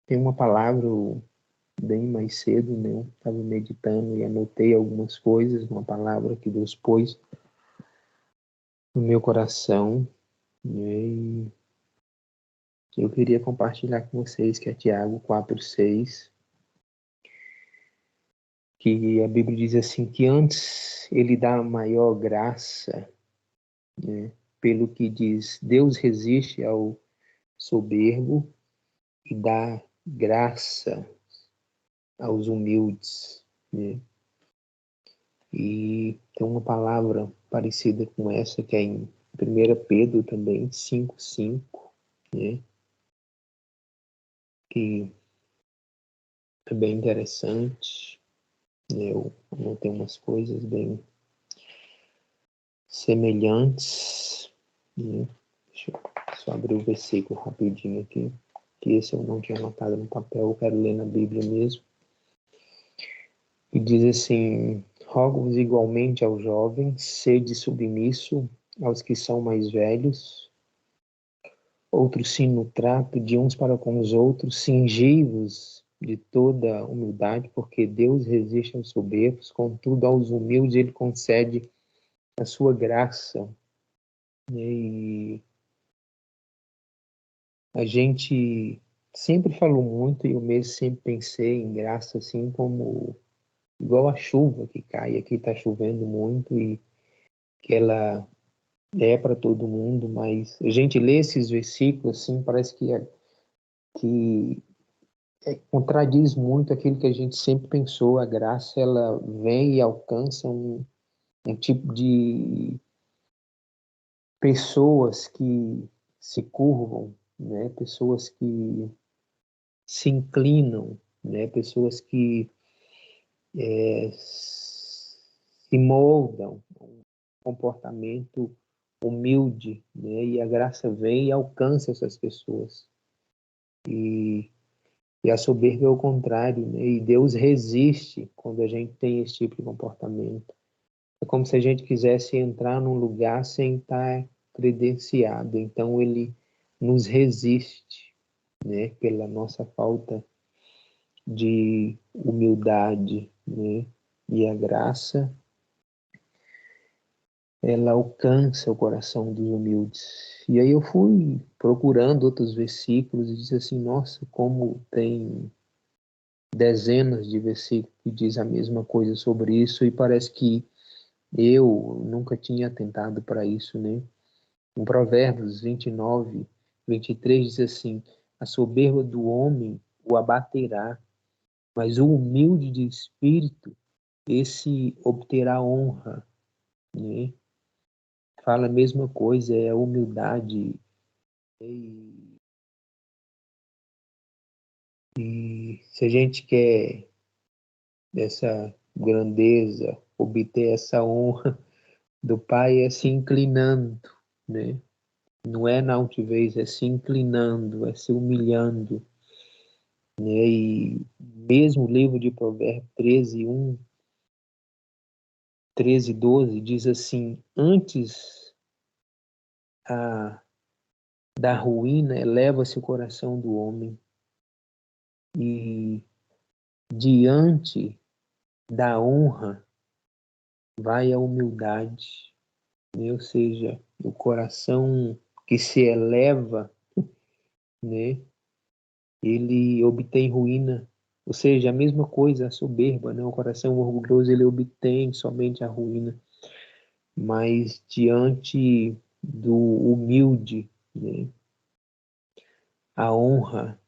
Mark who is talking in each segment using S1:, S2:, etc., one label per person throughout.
S1: Tem uma palavra bem mais cedo, né? Eu estava meditando e anotei algumas coisas, uma palavra que Deus pôs no meu coração, né? E eu queria compartilhar com vocês, que é Tiago 4:6, que a Bíblia diz assim, que antes ele dá maior graça, né? Pelo que diz, Deus resiste ao soberbo e dá graça aos humildes, né? E tem uma palavra parecida com essa, que é em 1 Pedro também, 5:5, né? Que é bem interessante, né? Eu anotei umas coisas bem semelhantes, né? Deixa eu só abrir o versículo rapidinho aqui, que esse eu não tinha anotado no papel, eu quero ler na Bíblia mesmo. E diz assim, rogo-vos igualmente aos jovens, sede submisso aos que são mais velhos, outros sim no trato de uns para com os outros, cingei-vos de toda humildade, porque Deus resiste aos soberbos, contudo aos humildes ele concede a sua graça. E a gente sempre falou muito, e eu mesmo sempre pensei em graça assim como igual a chuva que cai, aqui está chovendo muito e que ela é para todo mundo, mas a gente lê esses versículos assim, parece que contradiz muito aquilo que a gente sempre pensou. A graça ela vem e alcança um tipo de pessoas que se curvam, né? Pessoas que se inclinam, né? Pessoas que se moldam um comportamento humilde, né? E a graça vem e alcança essas pessoas. E a soberba é o contrário, né? E Deus resiste quando a gente tem esse tipo de comportamento. É como se a gente quisesse entrar num lugar sem estar credenciado. Então ele nos resiste, né? Pela nossa falta de humildade, né? E a graça, ela alcança o coração dos humildes. E aí eu fui procurando outros versículos e disse assim, nossa, como tem dezenas de versículos que diz a mesma coisa sobre isso, e parece que eu nunca tinha atentado para isso, né? Em Provérbios 29:23 diz assim, a soberba do homem o abaterá, mas o humilde de espírito, esse obterá honra, né? Fala a mesma coisa, é a humildade. E se a gente quer essa grandeza, obter essa honra do Pai, é se inclinando, né? Não é na altivez, é se inclinando, é se humilhando, né? E mesmo o livro de Provérbios 13:12 diz assim, antes da ruína eleva-se o coração do homem e diante da honra vai a humildade, né? Ou seja, o coração que se eleva, né? Ele obtém ruína. Ou seja, a mesma coisa, a soberba, né? O coração orgulhoso, ele obtém somente a ruína. Mas diante do humilde, né? A honra,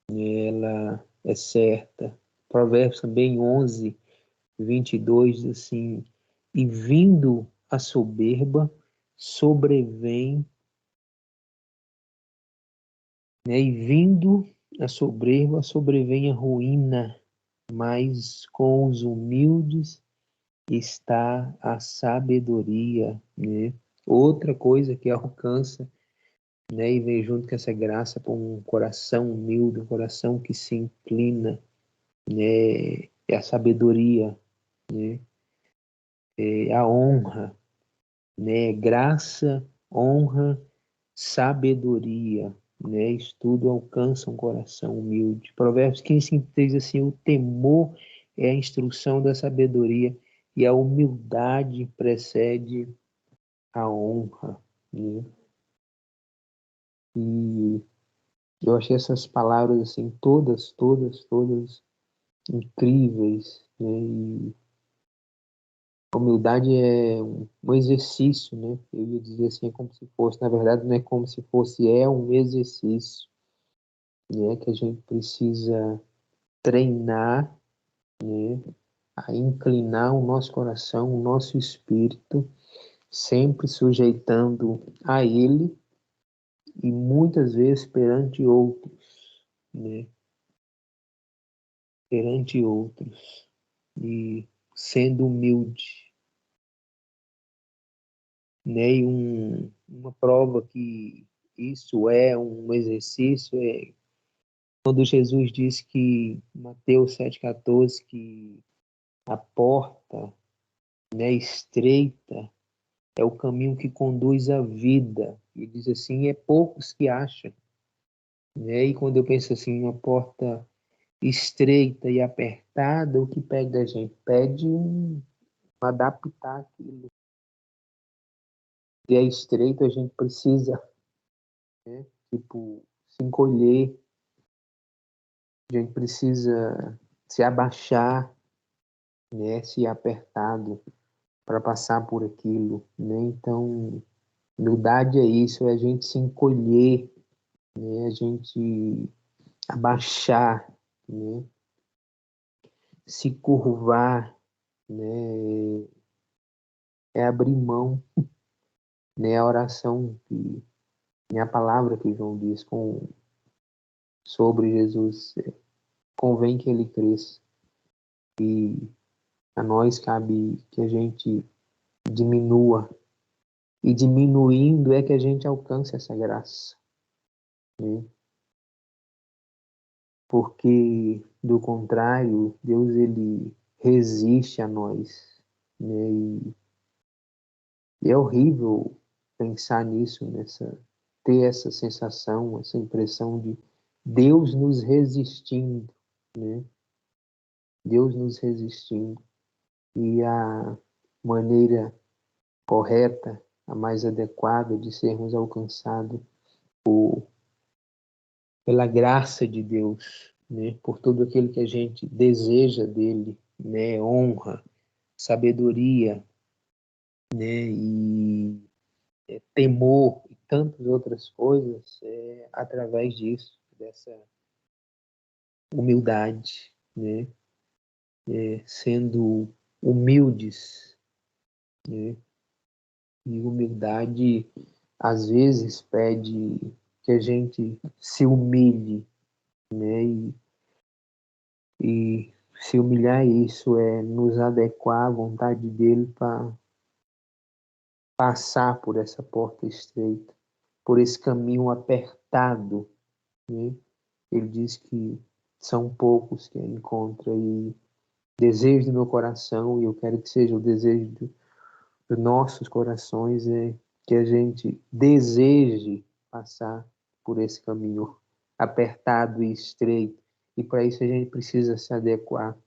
S1: né? Ela é certa. Provérbios também 11:22 diz assim, e vindo a soberba, sobrevém, né? E vindo a soberba, sobrevém a ruína, mas com os humildes está a sabedoria, né? Outra coisa que alcança, né, e vem junto com essa graça por um coração humilde, um coração que se inclina, né, é a sabedoria, né? É a honra, né? Graça, honra, sabedoria, né? Isso tudo alcança um coração humilde. Provérbios 15, diz assim: o temor é a instrução da sabedoria e a humildade precede a honra, né? E eu achei essas palavras assim todas incríveis, né? E a humildade é um exercício, né? Eu ia dizer assim, é como se fosse, na verdade não é como se fosse, é um exercício, né? Que a gente precisa treinar, né? A inclinar o nosso coração, o nosso espírito, sempre sujeitando a Ele e muitas vezes perante outros, né? Perante outros e sendo humilde, né? E uma prova que isso é um exercício é quando Jesus diz que, Mateus 7,14, que a porta, né, estreita é o caminho que conduz à vida. E diz assim, é poucos que acham, né? E quando eu penso assim, uma porta estreita e apertada, o que pede da gente? Pede adaptar aquilo. Se é estreito, a gente precisa, né, tipo, se encolher, a gente precisa se abaixar, né, se apertado para passar por aquilo, né? Então, humildade é isso, é a gente se encolher, né? A gente abaixar, né? Se curvar, né? É abrir mão, né? A oração que, né? A palavra que João diz sobre Jesus, convém que ele cresça e a nós cabe que a gente diminua e diminuindo é que a gente alcança essa graça, né? Porque do contrário, Deus ele resiste a nós, né? E é horrível pensar nisso, ter essa sensação, essa impressão de Deus nos resistindo, né? Deus nos resistindo. E a maneira correta, a mais adequada de sermos alcançados pela graça de Deus, né? Por tudo aquilo que a gente deseja dele, né? Honra, sabedoria, né? E temor e tantas outras coisas através disso, dessa humildade, né? Sendo humildes, né? E humildade às vezes pede que a gente se humilhe, né? E se humilhar isso é nos adequar à vontade dele para passar por essa porta estreita, por esse caminho apertado, né? Ele diz que são poucos que encontra e desejo do meu coração, e eu quero que seja o desejo dos nossos corações, é que a gente deseje passar por esse caminho apertado e estreito. E para isso a gente precisa se adequar.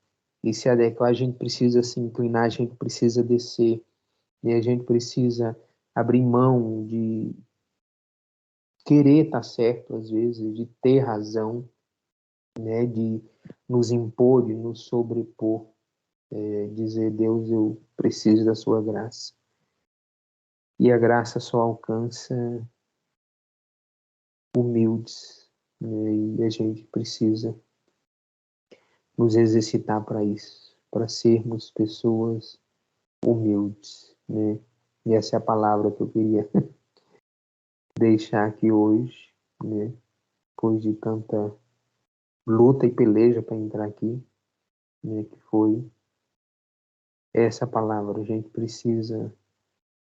S1: E se adequar, a gente precisa se inclinar, a gente precisa descer. E a gente precisa abrir mão de querer estar certo, às vezes, de ter razão, né? De nos impor, de nos sobrepor, dizer, Deus, eu preciso da sua graça. E a graça só alcança humildes, né? E a gente precisa nos exercitar para isso, para sermos pessoas humildes, né? E essa é a palavra que eu queria deixar aqui hoje, né? Depois de tanta luta e peleja para entrar aqui, né? Que foi essa palavra. A gente precisa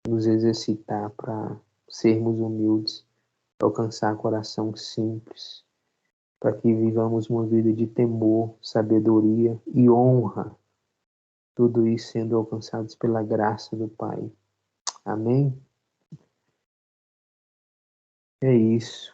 S1: nos exercitar para sermos humildes, alcançar coração simples, para que vivamos uma vida de temor, sabedoria e honra, tudo isso sendo alcançados pela graça do Pai. Amém? É isso.